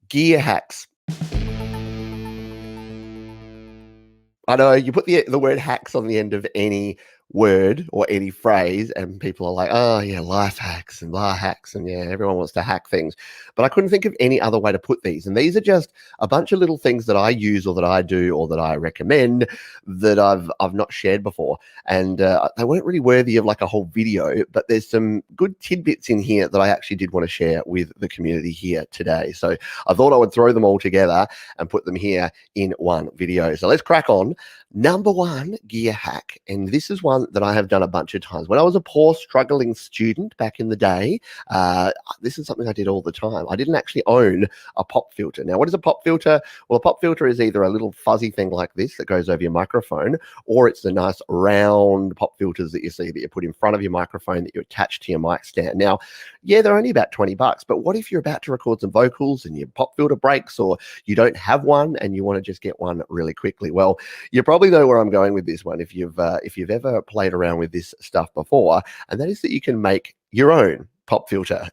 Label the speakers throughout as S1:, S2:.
S1: Gear hacks. I know you put the word hacks on the end of any word or any phrase, and people are like, oh, yeah, life hacks and blah hacks. And yeah, everyone wants to hack things. But I couldn't think of any other way to put these. And these are just a bunch of little things that I use or that I do or that I recommend that I've not shared before. And they weren't really worthy of like a whole video, but there's some good tidbits in here that I actually did want to share with the community here today. So I thought I would throw them all together and put them here in one video. So let's crack on. Number one gear hack, and this is one that I have done a bunch of times. When I was a poor, struggling student back in the day, this is something I did all the time. I didn't actually own a pop filter. Now, what is a pop filter? Well, a pop filter is either a little fuzzy thing like this that goes over your microphone, or it's the nice round pop filters that you see that you put in front of your microphone that you attach to your mic stand. Now, yeah, they're only about $20, but what if you're about to record some vocals and your pop filter breaks, or you don't have one and you want to just get one really quickly? Well, you probably know where I'm going with this one if you've ever played around with this stuff before, and that is that you can make your own pop filter.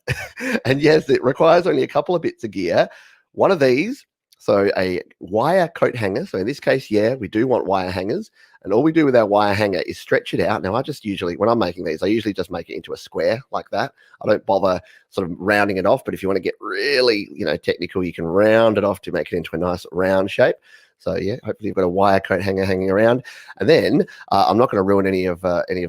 S1: And yes, it requires only a couple of bits of gear. One of these, so a wire coat hanger. So in this case, yeah, we do want wire hangers. And all we do with our wire hanger is stretch it out. Now, I just usually, when I'm making these, I usually just make it into a square like that. I don't bother sort of rounding it off. But if you want to get really, technical, you can round it off to make it into a nice round shape. So yeah, hopefully you've got a wire coat hanger hanging around. And then I'm not going to ruin any of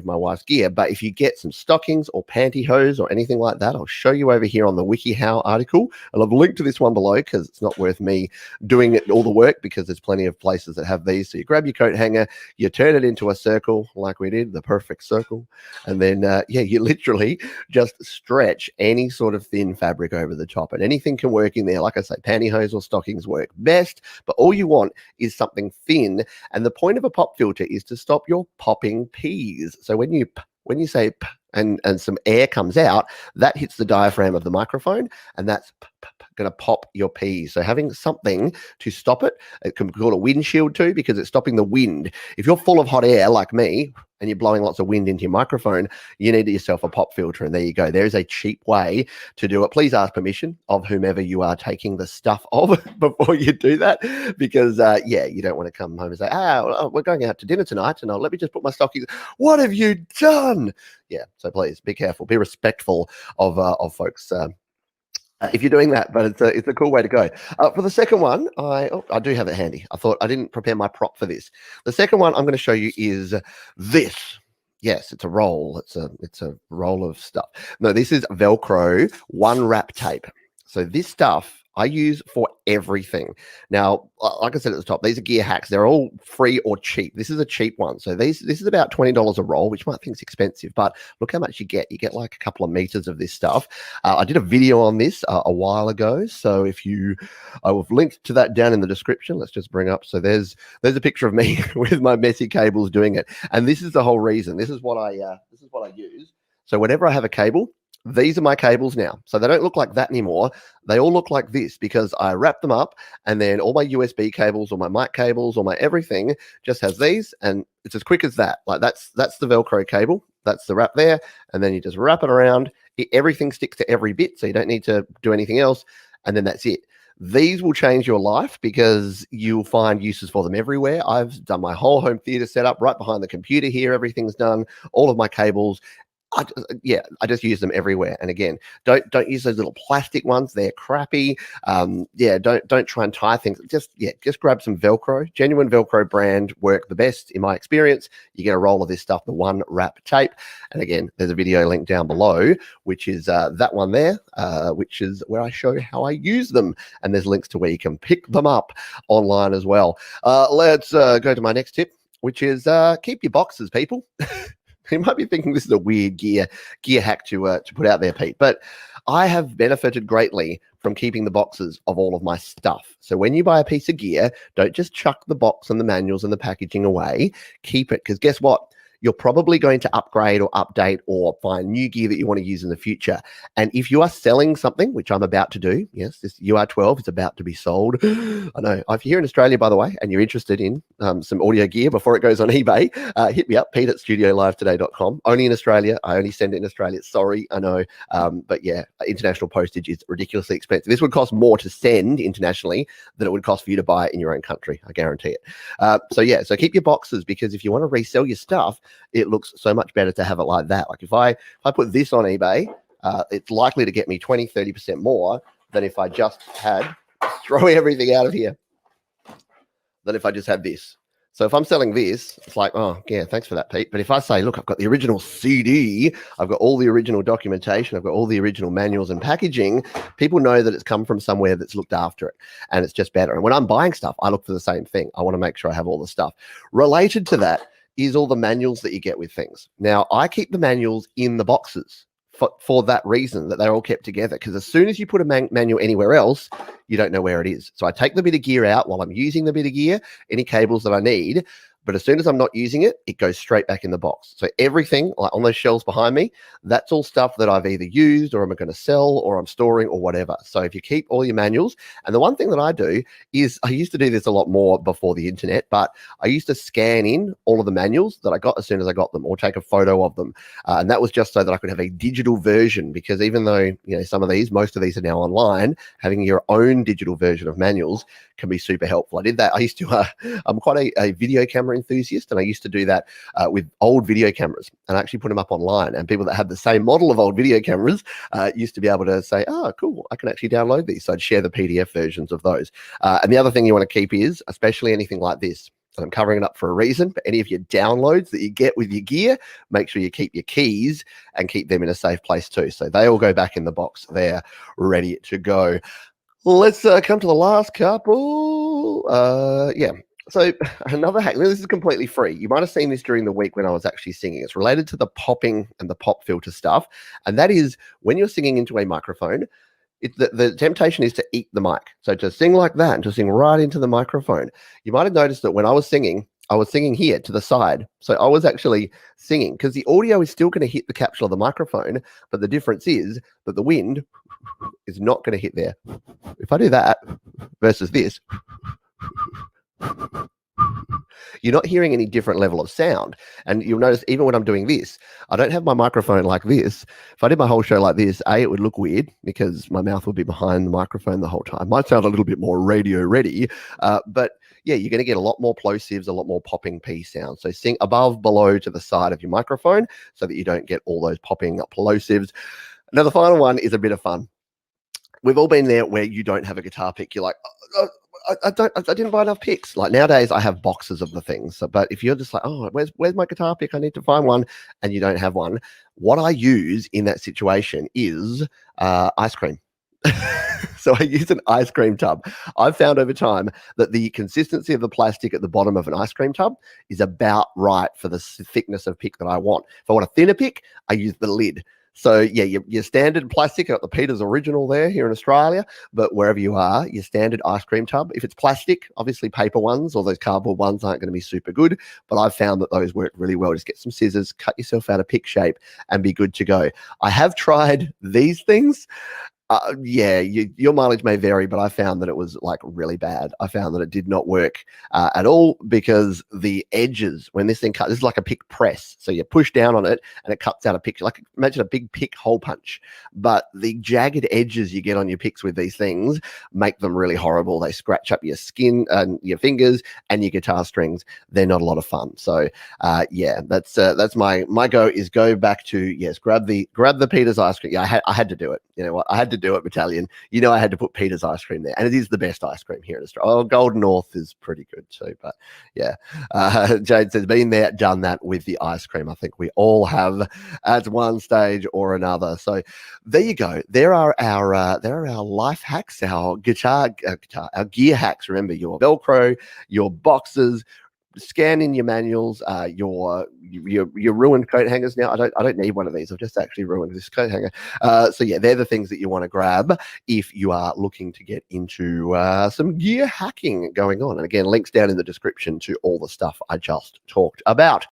S1: my wife's gear, but if you get some stockings or pantyhose or anything like that, I'll show you over here on the WikiHow article. I'll have a link to this one below because it's not worth me doing all the work, because there's plenty of places that have these. So you grab your coat hanger, you turn it into a circle like we did, the perfect circle. And then, you literally just stretch any sort of thin fabric over the top, and anything can work in there. Like I say, pantyhose or stockings work best, but all you want is something thin. And the point of a pop filter is to stop your popping peas. So when you say p and some air comes out, that hits the diaphragm of the microphone, and that's going to pop your peas. So having something to stop it can be called a windshield too, because it's stopping the wind. If you're full of hot air like me and you're blowing lots of wind into your microphone, you need yourself a pop filter, and there you go. There's a cheap way to do it. Please ask permission of whomever you are taking the stuff of before you do that, because you don't want to come home and say, we're going out to dinner tonight, and let me just put my stockings. What have you done? Yeah, so please be careful, be respectful of folks if you're doing that, but it's a cool way to go. For the second one, I do have it handy. I thought I didn't prepare my prop for this. The second one I'm going to show you is this. Yes, it's a roll. It's a roll of stuff. No, this is Velcro one wrap tape. So this stuff I use for everything. Now, like I said at the top, these are gear hacks. They're all free or cheap. This is a cheap one. So this is about $20 a roll, which you might think is expensive, but look how much you get. You get like a couple of meters of this stuff. I did a video on this a while ago. So I will link to that down in the description. Let's just bring up. So there's a picture of me with my messy cables doing it. And this is the whole reason. This is what I use. So whenever I have a cable, these are my cables now. So they don't look like that anymore. They all look like this because I wrap them up, and then all my USB cables or my mic cables or my everything just has these, and it's as quick as that. Like that's the Velcro cable. That's the wrap there. And then you just wrap it around. Everything sticks to every bit, so you don't need to do anything else. And then that's it. These will change your life because you'll find uses for them everywhere. I've done my whole home theater setup right behind the computer here. Everything's done. All of my cables. I just use them everywhere. And again, don't use those little plastic ones. They're crappy. Don't try and tie things. Just grab some Velcro. Genuine Velcro brand work the best in my experience. You get a roll of this stuff, the one wrap tape. And again, there's a video link down below, which is that one there, which is where I show how I use them. And there's links to where you can pick them up online as well. Let's go to my next tip, which is keep your boxes, people. You might be thinking this is a weird gear hack to put out there, Pete, but I have benefited greatly from keeping the boxes of all of my stuff. So when you buy a piece of gear, don't just chuck the box and the manuals and the packaging away. Keep it, because guess what? you're probably going to upgrade or update or find new gear that you want to use in the future. And if you are selling something, which I'm about to do, yes, this UR12 is about to be sold. I know. If you're here in Australia, by the way, and you're interested in some audio gear before it goes on eBay, hit me up, pete@studiolivetoday.com. Only in Australia. I only send it in Australia. Sorry, I know. But yeah, international postage is ridiculously expensive. This would cost more to send internationally than it would cost for you to buy it in your own country. I guarantee it. So keep your boxes, because if you want to resell your stuff, it looks so much better to have it like that. Like if I put this on eBay, it's likely to get me 20-30% more than if I just had throw everything out of here than if I just had this. So if I'm selling this, it's like, oh, yeah, thanks for that, Pete. But if I say, look, I've got the original CD, I've got all the original documentation, I've got all the original manuals and packaging, people know that it's come from somewhere that's looked after it, and it's just better. And when I'm buying stuff, I look for the same thing. I want to make sure I have all the stuff. Related to that is all the manuals that you get with things. Now, I keep the manuals in the boxes for that reason, that they're all kept together. Because as soon as you put a manual anywhere else, you don't know where it is. So I take the bit of gear out while I'm using the bit of gear, any cables that I need. But as soon as I'm not using it, it goes straight back in the box. So everything like on those shelves behind me, that's all stuff that I've either used or I'm going to sell or I'm storing or whatever. So if you keep all your manuals, and the one thing that I do is, I used to do this a lot more before the internet, but I used to scan in all of the manuals that I got as soon as I got them, or take a photo of them. And that was just so that I could have a digital version, because even though, most of these are now online, having your own digital version of manuals can be super helpful. I did that. I used to, I'm quite a video camera enthusiast, and I used to do that with old video cameras, and I actually put them up online, and people that had the same model of old video cameras used to be able to say, oh, cool, I can actually download these. So I'd share the PDF versions of those. And the other thing you want to keep is, especially anything like this, and I'm covering it up for a reason, but any of your downloads that you get with your gear, make sure you keep your keys and keep them in a safe place too. So they all go back in the box. They're ready to go. Let's come to the last couple. So another hack. This is completely free. You might have seen this during the week when I was actually singing. It's related to the popping and the pop filter stuff. And that is, when you're singing into a microphone, the temptation is to eat the mic. So to sing like that and to sing right into the microphone. You might have noticed that when I was singing here to the side. So I was actually singing, because the audio is still going to hit the capsule of the microphone, but the difference is that the wind is not going to hit there. If I do that versus this, you're not hearing any different level of sound. And you'll notice even when I'm doing this, I don't have my microphone like this. If I did my whole show like this, it would look weird because my mouth would be behind the microphone the whole time. Might sound a little bit more radio ready, but yeah, you're going to get a lot more plosives, a lot more popping P sounds. So sing above, below, to the side of your microphone so that you don't get all those popping plosives. Now, the final one is a bit of fun. We've all been there where you don't have a guitar pick. You're like, I didn't buy enough picks. Like nowadays, I have boxes of the things. So, but if you're just like, oh, where's my guitar pick? I need to find one, and you don't have one. What I use in that situation is ice cream. So I use an ice cream tub. I've found over time that the consistency of the plastic at the bottom of an ice cream tub is about right for the thickness of pick that I want. If I want a thinner pick, I use the lid. So yeah, your standard plastic, got the Peter's Original there here in Australia, but wherever you are, your standard ice cream tub. If it's plastic, obviously paper ones or those cardboard ones aren't going to be super good, but I've found that those work really well. Just get some scissors, cut yourself out a pick shape, and be good to go. I have tried these things. Your mileage may vary, but I found that it was like really bad. I found that it did not work at all, because the edges, when this thing cuts, this is like a pick press. So you push down on it and it cuts out a pick. Like imagine a big pick hole punch, but the jagged edges you get on your picks with these things make them really horrible. They scratch up your skin and your fingers and your guitar strings. They're not a lot of fun. So that's my go is go back to, yes, grab the Peter's ice cream. Yeah, I had to do it. You know what? I had to do it, Battalion. I had to put Peter's ice cream there, and it is the best ice cream here in Australia. Oh, Golden North is pretty good too, but yeah. Jade says, been there, done that with the ice cream. I think we all have at one stage or another. So there you go. There are our life hacks, our our gear hacks. Remember, your Velcro, your boxes. Scan in your manuals, your ruined coat hangers. Now I don't need one of these. I've just actually ruined this coat hanger. So yeah, they're the things that you want to grab if you are looking to get into some gear hacking going on. And again, links down in the description to all the stuff I just talked about.